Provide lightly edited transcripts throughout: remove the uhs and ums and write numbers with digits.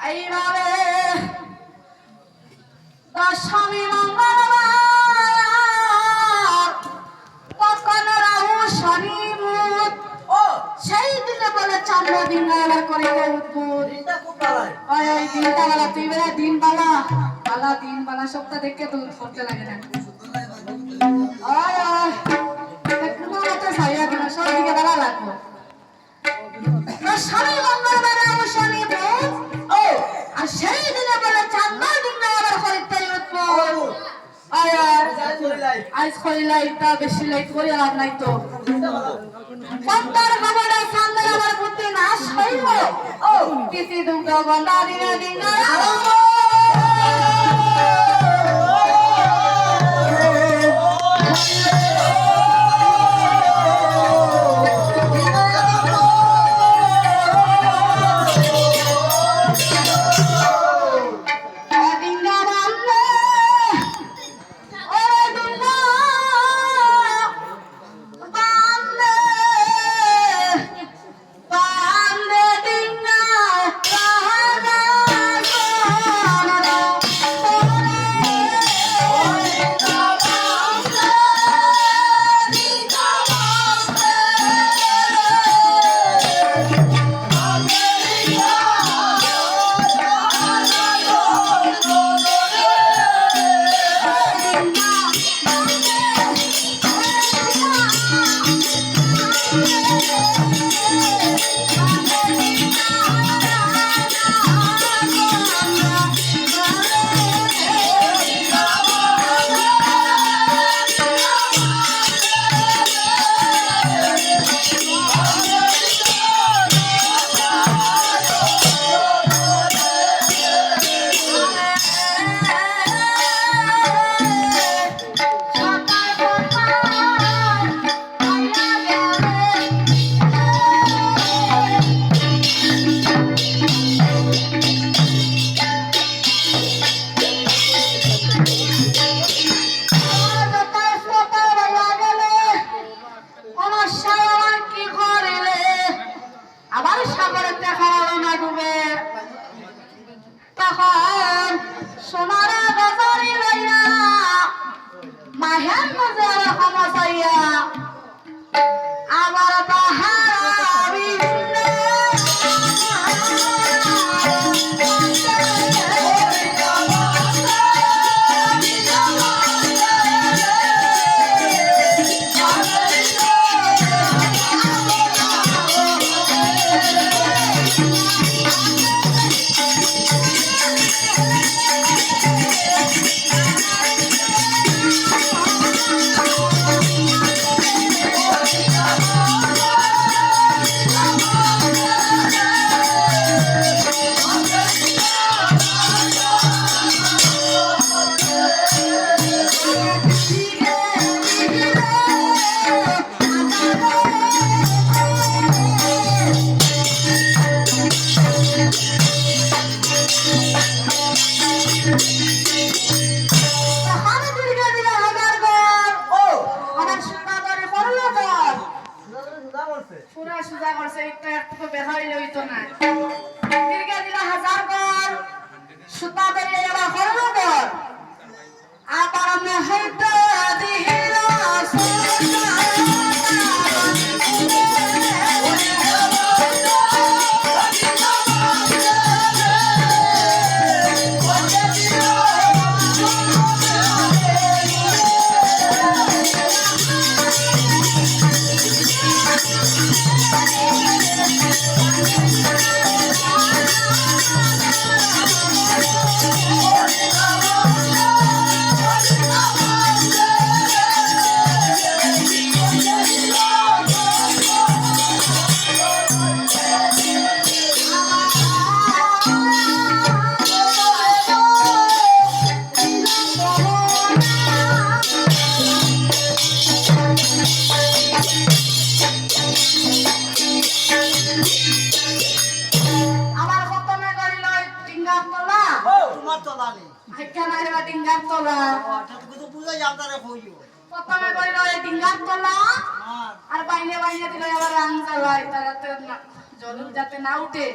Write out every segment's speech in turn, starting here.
এইভাবে দশমী মঙ্গলবার তখন রাহু শনি বুধ সেই দিনে বলে চন্দ্র দিন বেলা করে উদ্ভুত ওই দিনটা বেলা তুই বেলা দিন বেলা বেলা দিন বেলা সপ্তাহ দেখে তো ধরতে লাগে না কোনো মতো সাইয়া দিন সব দিকে বেলা লাগবো শনি মঙ্গলবার রাহু শনি বুধ আর সেই দিনে বলে চন্দ্র দিন বেলা করে উদ্ভুত আজ করিলাই তা বেশি লাইট করি লাভ নাই তো সন্তার খবরে সামনে আমার বুদ্ধি নাশ হইব তিথি দুগ্ধ গন্ধা দিনে দিন আরম্ভ প্রথমে কইলো এই ডিঙ্গার তলা আর বাইনে বাইনে দিল আবার রাং জ্বালাই তাতে জল যাতে না উঠে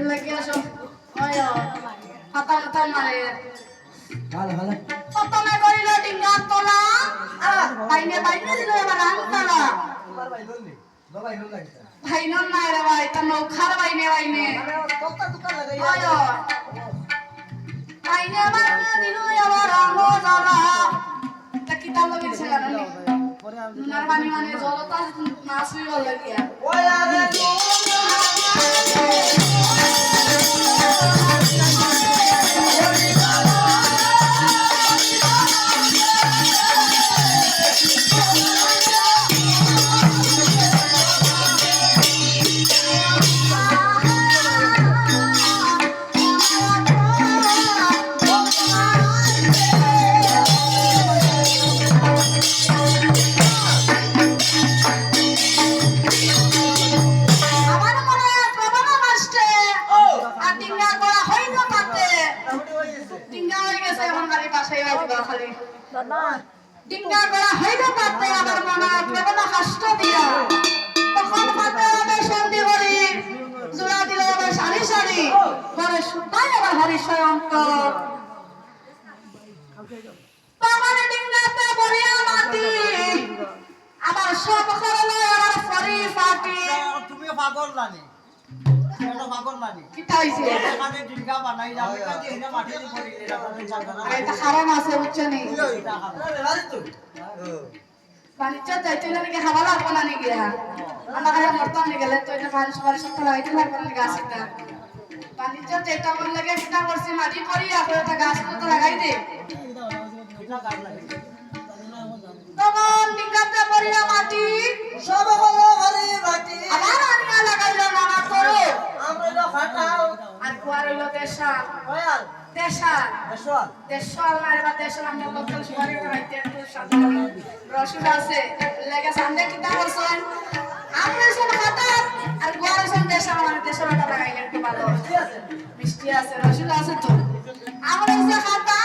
লাগে সব ওই কথা মারে ভালো ভালো প্রথমে করিল ডিঙ্গার তোলা বাইনে বাইনে দিল এবার রামতলা তোমার ভাই ধরলি বাবাই হল লাগছে ভাইনন না রে ভাই তা নৌখার বাইনে বাইনে তোতা দোকান লাগাই ওই বাইনে বাইনে দিল এবার রামো জ্বালা তা কি তাল লাগছে জানি পরে আমি নুনার পানি মানে জলতা মাছ হইল লাগিয়া ওই আরে আমার মনে হয় প্রবল মাস্টে আর ডিঙ্গা করা হইল তাতে মোটামুটি হয়ে গেছে ডিঙ্গা হয়ে গেছে এখন খালি বাসায় বাজবা খালি ডিঙ্গা করা হইল তাতে আমার মনে হয় প্রবল হাসত দিয়া তখন মাতে আবার সন্ধি করি জোড়া দিল আবার সারি সারি ঘরে সুতাই আবার হরিশ্বর অন্তর তখন ডিঙ্গাতে বলিয়া মাটি আবার সব করলো আবার ফরি ফাটি তুমিও পাগল নানি এটা পাগল নানি কিতা হইছে এখানে ডিঙ্গা বানাই যাবে কাজে এনে মাটি দি পড়ি এটা মানে জায়গা না আরে এটা খারাপ আছে বুঝছো নি এটা খারাপ আরে তো বাণিজ্য যাইতে হলে নাকি খাওয়া লাগবো না নাকি আমরা কাছে মরতাম নি গেলে তো এটা পানি সবার সপ্তাহ লাগাইতে লাগবো না গাছটা বাণিজ্য যেটা আমার লাগে সেটা করছি মাটি করি আর এটা গাছ তো লাগাই দে এটা গাছ লাগে তখন ডিঙ্গাতে পড়িয়া মাটি সব হলো ঘরে মাটি আবার আনিয়া লাগাইলো নানা করো আমরা তো ফাটাও আর কুয়ার হইলো দেশাল ওয়াল দেশাল দেশওয়াল দেশাল না এবার দেশাল আমরা লোকাল সুপারি খাইতে একটু সাধারণ রসুন আছে লেগে সামনে কিতা করছেন আমরা সব খাতার আর কুয়ার সব দেশাল মানে দেশালটা লাগাইলে একটু ভালো ঠিক আছে মিষ্টি আছে রসুন আছে তো আমরা হচ্ছে খাতা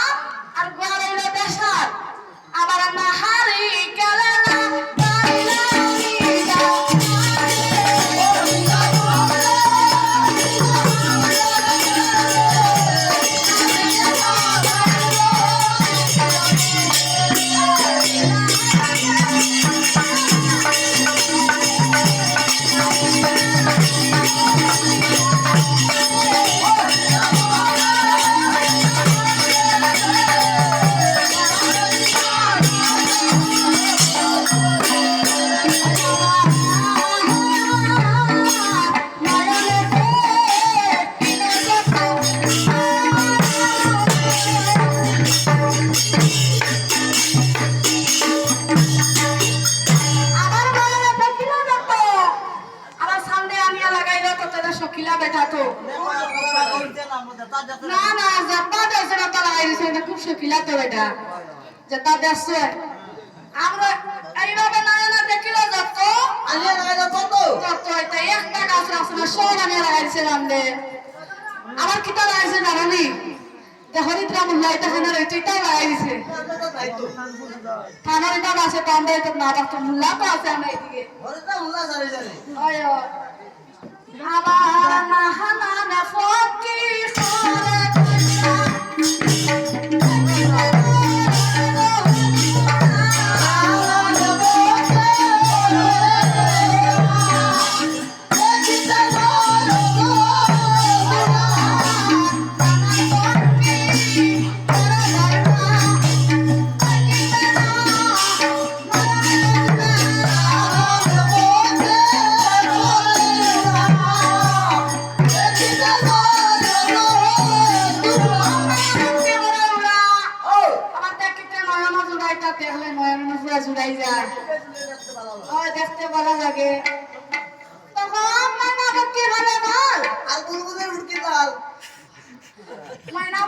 আর কুয়ার হইলো দেশাল আবার আমরা হারি কেলালা বাড়িলা আবার বলে দেখিল যত আবার সামনে আনিয়া লাগাইলো তো তোরা শকিলা বেটা তো না না জব্বা দেশে না তো লাগাই দিছে এটা খুব শকিলা তো বেটা যেটা দেশে আমরা এইভাবে না না দেখিল যত আলিয়া লাগাই দাও কত তত এটা একটা গাছ আছে না সব আনিয়া লাগাই দিছে সামনে আবার কিটা লাগাইছে জানানি হরিদ্রা মুল্লা এটা খানা রয়েছে এটাও লাগাই দিছে থানার এটা আছে তো আমরা এটা না রাখতো মুল্লা তো আছে আমরা এদিকে ওই আবার না হানা না ফকি খরে দেখলে নয়ন পুরা জুড়াই যায় দেখতে ভালো লাগে তখন মানা ভক্তি ভালো ভাল ময়না